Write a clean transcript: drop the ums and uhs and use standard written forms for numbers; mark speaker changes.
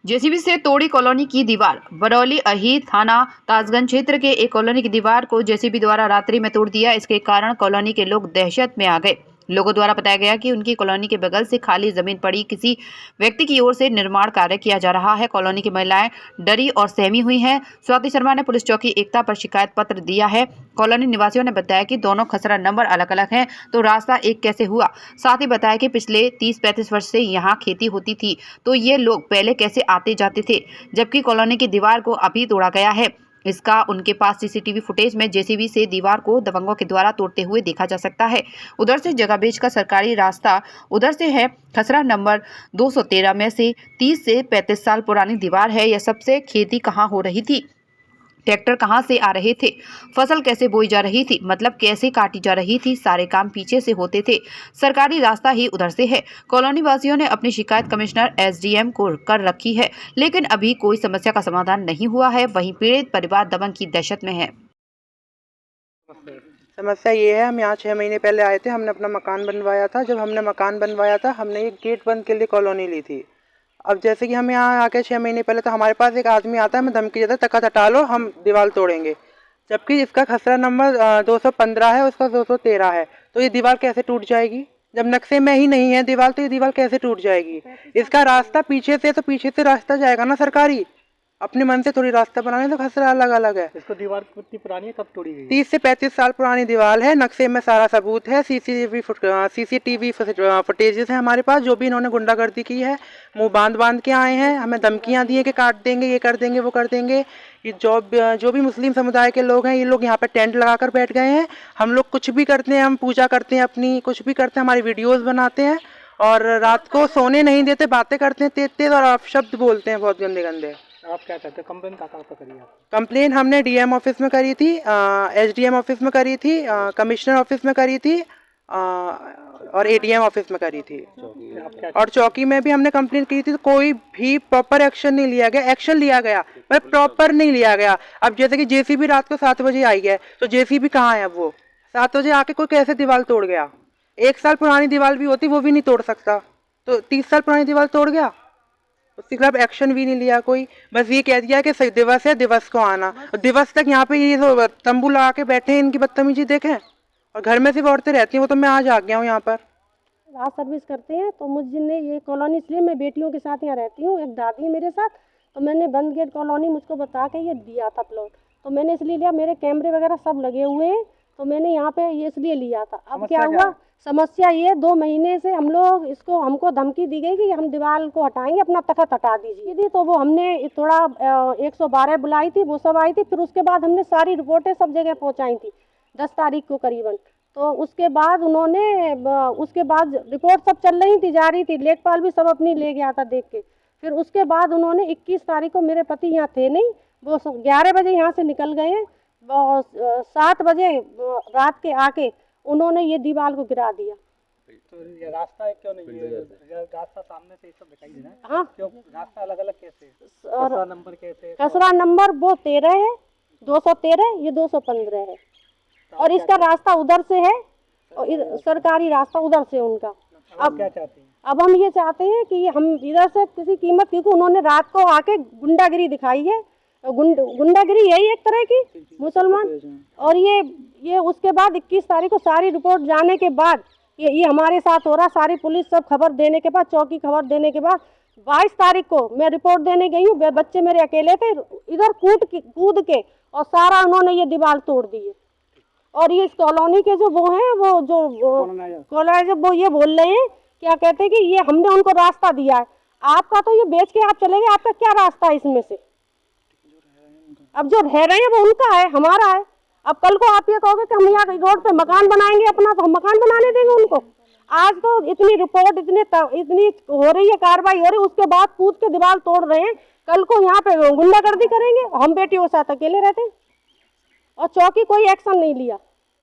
Speaker 1: JCB से तोड़ी colony की दीवार। बरौली अही थाना ताजगंज क्षेत्र के एक कॉलोनी की दीवार को जेसीबी द्वारा रात्रि में तोड़ दिया। इसके कारण कॉलोनी के लोग दहशत में आ गए। लोगों द्वारा बताया गया कि उनकी कॉलोनी के बगल से खाली जमीन पड़ी किसी व्यक्ति की ओर से निर्माण कार्य किया जा रहा है। कॉलोनी की महिलाएं डरी और सहमी हुई हैं। स्वाति शर्मा ने पुलिस चौकी एकता पर शिकायत पत्र दिया है। कॉलोनी निवासियों ने बताया कि दोनों खसरा नंबर अलग अलग हैं, तो रास्ता एक कैसे हुआ। साथ ही बताया कि पिछले 30-35 वर्ष से यहाँ खेती होती थी, तो ये लोग पहले कैसे आते जाते थे, जबकि कॉलोनी की दीवार को अभी तोड़ा गया है। इसका उनके पास सीसीटीवी फुटेज में जेसीबी से दीवार को दबंगों के द्वारा तोड़ते हुए देखा जा सकता है। उधर से जगह बेचकर सरकारी रास्ता उधर से है। खसरा नंबर 213 में से 30 से 35 साल पुरानी दीवार है। यह सबसे खेती कहाँ हो रही थी, ट्रैक्टर कहाँ से आ रहे थे, फसल कैसे बोई जा रही थी, मतलब कैसे काटी जा रही थी, सारे काम पीछे से होते थे। सरकारी रास्ता ही उधर से है। कॉलोनी वासियों ने अपनी शिकायत कमिश्नर एसडीएम को कर रखी है, लेकिन अभी कोई समस्या का समाधान नहीं हुआ है। वहीं पीड़ित परिवार दबंग की दहशत में है।
Speaker 2: समस्या ये है, हम यहाँ 6 महीने पहले आए थे। हमने अपना मकान बनवाया था। जब हमने मकान बनवाया था, हमने एक गेट बंद के लिए कॉलोनी ली थी। अब जैसे कि हम यहाँ आके 6 महीने पहले, तो हमारे पास एक आदमी आता है, हमें धमकी देता है, तख्त हटा लो, हम दीवार तोड़ेंगे। जबकि इसका खसरा नंबर 215 है, उसका 213 है। तो ये दीवार कैसे टूट जाएगी? जब नक्शे में ही नहीं है दीवार, तो ये दीवार कैसे टूट जाएगी? इसका रास्ता पीछे से, तो पीछे से रास्ता जाएगा ना सरकारी। अपने मन से थोड़ी रास्ता बनाने, तो खसरा अलग अलग है।
Speaker 3: इसको दीवार कितनी पुरानी है, कब तोड़ी गई?
Speaker 2: 30 से 35 साल पुरानी दीवार है। नक्शे में सारा सबूत है। सीसीटीवी फुटेजेस है हमारे पास। जो भी इन्होंने गुंडागर्दी की है, मुंह बांध के आए हैं, हमें धमकियां दी है कि काट देंगे, ये कर देंगे, वो कर देंगे। ये जो भी मुस्लिम समुदाय के लोग हैं, ये लोग यहाँ पे टेंट लगाकर बैठ गए हैं। हम लोग कुछ भी करते हैं, हम पूजा करते हैं अपनी, कुछ भी करते हैं, हमारी वीडियोस बनाते हैं, और रात को सोने नहीं देते, बातें करते हैं तेज तेज, और आप शब्द बोलते हैं बहुत गंदे गंदे।
Speaker 3: आप क्या कहते हैं, कंप्लेन कहाँ पे करी आप?
Speaker 2: कंप्लेन हमने डीएम ऑफिस में करी थी, एसडीएम ऑफिस में करी थी, कमिश्नर ऑफिस में करी थी, और एडीएम ऑफिस में करी थी, और चौकी में भी हमने कंप्लेन की थी। तो कोई भी प्रॉपर एक्शन नहीं लिया गया। एक्शन लिया गया पर प्रॉपर नहीं लिया गया। अब जैसे कि जेसीबी रात को 7 बजे आई है, तो जेसीबी कहाँ है? अब वो 7 बजे आके कोई कैसे दीवार तोड़ गया? 1 साल पुरानी दीवार भी होती, वो भी नहीं तोड़ सकता, तो 30 साल पुरानी दीवार तोड़ गया। उसके खिलाफ एक्शन भी नहीं लिया कोई। बस ये कह दिया कि सही दिवस है, दिवस को आना। दिवस तक यहाँ पे ये तो तंबू लगा के बैठे हैं, इनकी बदतमीजी देखें। और घर में सिर्फ औरतें रहती हैं, वो तो मैं आज आ गया हूँ यहाँ पर।
Speaker 4: रात सर्विस करते हैं, तो मुझे ये कॉलोनी, इसलिए मैं बेटियों के साथ यहाँ रहती हूँ, एक दादी है मेरे साथ। तो मैंने बंद गेट कॉलोनी मुझको बता के ये दिया था प्लॉट, तो मैंने इसलिए लिया। मेरे कैमरे वगैरह सब लगे हुए हैं, तो मैंने यहाँ पे ये इसलिए लिया था। अब क्या हुआ, समस्या ये 2 महीने से हम लोग हमको धमकी दी गई कि हम दीवार को हटाएंगे, अपना तख्त हटा दीजिए। तो वो हमने थोड़ा 112 बुलाई थी, वो सब आई थी। फिर उसके बाद हमने सारी रिपोर्टें सब जगह पहुँचाई थी 10 तारीख को करीबन। तो उसके बाद उन्होंने, उसके बाद रिपोर्ट सब चल रही थी, जा रही थी, लेखपाल भी सब अपनी ले गया था देख के। फिर उसके बाद उन्होंने 21 तारीख को, मेरे पति यहाँ थे नहीं, वो 11 बजे यहाँ से निकल गए हैं। 7 बजे रात के आके उन्होंने ये दीवार को गिरा दिया।
Speaker 3: तो ये रास्ता क्यों नहीं है? रास्ता सामने से सब दिखाई दे रहा है।
Speaker 4: हाँ,
Speaker 3: क्यों रास्ता अलग अलग कैसे? खसरा नंबर कैसे?
Speaker 4: खसरा नंबर वो 13 है, 213, ये 215 है, और इसका रास्ता उधर से है, और सरकारी रास्ता उधर से उनका।
Speaker 3: अब क्या चाहते हैं?
Speaker 4: अब हम ये चाहते हैं कि हम इधर से किसी कीमत, क्योंकि उन्होंने रात को आके गुंडागिरी दिखाई है। गुंडागिरी यही एक तरह की मुसलमान। और ये उसके बाद 21 तारीख को सारी रिपोर्ट जाने के बाद, ये हमारे साथ हो रहा, सारी पुलिस सब खबर देने के बाद, चौकी खबर देने के बाद, 22 तारीख को मैं रिपोर्ट देने गई हूँ। बच्चे मेरे अकेले थे, इधर कूद के और सारा उन्होंने ये दीवार तोड़ दी है। और ये इस कॉलोनी के जो वो हैं, वो जो कॉलोनी, वो ये बोल रहे हैं, क्या कहते हैं कि ये हमने उनको रास्ता दिया है। आपका तो ये बेच के आप चले गए, आपका क्या रास्ता है इसमें से? अब जो रह रहे हैं वो उनका है, हमारा है। अब कल को आप ये कहोगे कि हम यहाँ रोड पे मकान बनाएंगे अपना, तो हम मकान बनाने देंगे उनको? आज तो इतनी रिपोर्ट, इतनी हो रही है, कार्रवाई हो रही है, उसके बाद कूद के दीवार तोड़ रहे हैं। कल को यहाँ पे गुंडागर्दी करेंगे, हम बेटियों के साथ अकेले रहते हैं, और चौकी कोई एक्शन नहीं लिया।